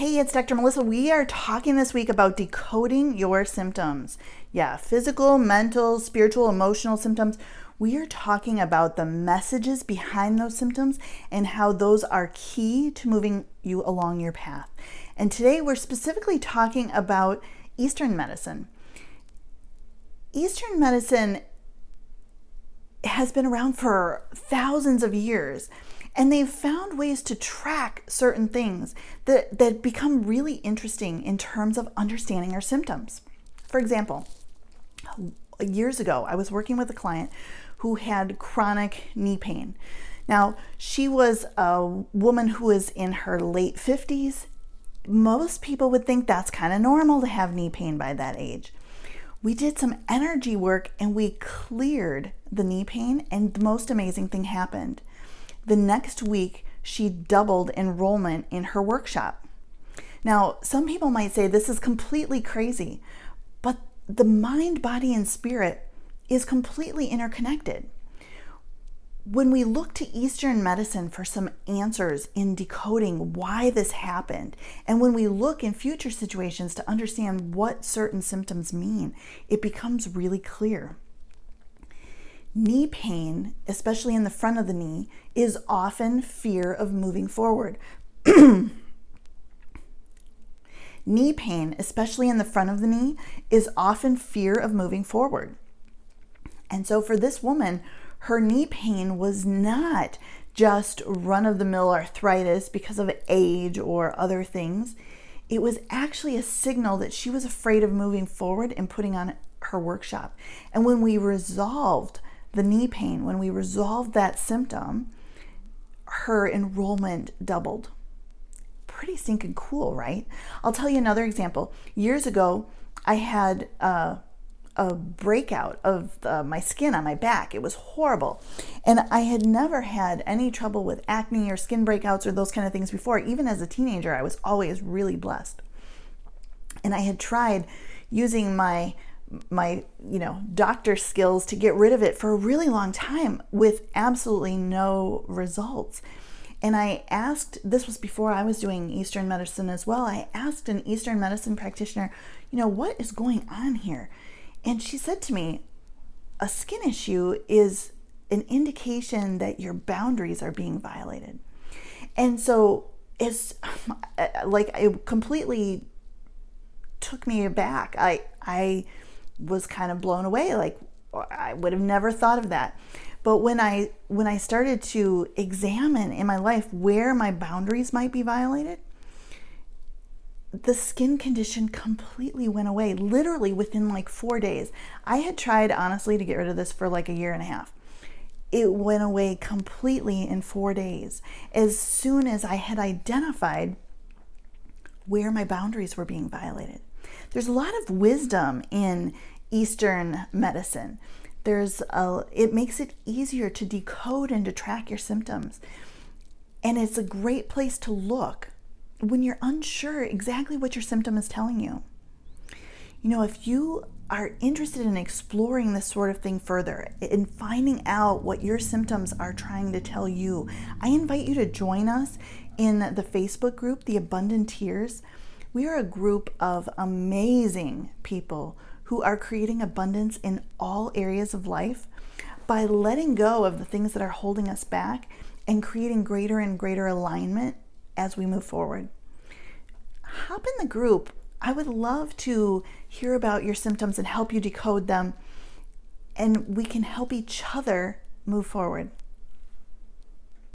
Hey, it's Dr. Melissa. We are talking this week about decoding your symptoms. Yeah, physical, mental, spiritual, emotional symptoms. We are talking about the messages behind those symptoms and how those are key to moving you along your path. And today we're specifically talking about Eastern medicine. Eastern medicine has been around for thousands of years. And they've found ways to track certain things that become really interesting in terms of understanding our symptoms. For example, years ago, I was working with a client who had chronic knee pain. Now, she was a woman who was in her late 50s. Most people would think that's kind of normal to have knee pain by that age. We did some energy work and we cleared the knee pain, and the most amazing thing happened. The next week, she doubled enrollment in her workshop. Now, some people might say this is completely crazy, but the mind, body, and spirit is completely interconnected. When we look to Eastern medicine for some answers in decoding why this happened, and when we look in future situations to understand what certain symptoms mean, it becomes really clear. Knee pain, especially in the front of the knee, is often fear of moving forward. Knee pain, especially in the front of the knee, is often fear of moving forward. And so for this woman, her knee pain was not just run-of-the-mill arthritis because of age or other things. It was actually a signal that she was afraid of moving forward and putting on her workshop. And when we resolved the knee pain, when we resolved that symptom, her enrollment doubled. Pretty stinking cool, right? I'll tell you another example. Years ago, I had a breakout of my skin on my back. It was horrible. And I had never had any trouble with acne or skin breakouts or those kind of things before. Even as a teenager, I was always really blessed. And I had tried using my doctor skills to get rid of it for a really long time with absolutely no results. And I asked, this was before I was doing Eastern medicine as well, I asked an Eastern medicine practitioner, what is going on here? And she said to me, a skin issue is an indication that your boundaries are being violated. And so it's like, it completely took me aback. I was kind of blown away. Like, I would have never thought of that. But when I started to examine in my life where my boundaries might be violated, the skin condition completely went away, literally within like 4 days. I had tried, honestly, to get rid of this for like a year and a half. It went away completely in 4 days, as soon as I had identified where my boundaries were being violated. There's a lot of wisdom in Eastern medicine. It makes it easier to decode and to track your symptoms. And it's a great place to look when you're unsure exactly what your symptom is telling you. If you are interested in exploring this sort of thing further, in finding out what your symptoms are trying to tell you, I invite you to join us in the Facebook group, the Abundanteers. We are a group of amazing people who are creating abundance in all areas of life by letting go of the things that are holding us back and creating greater and greater alignment as we move forward. Hop in the group. I would love to hear about your symptoms and help you decode them, and we can help each other move forward.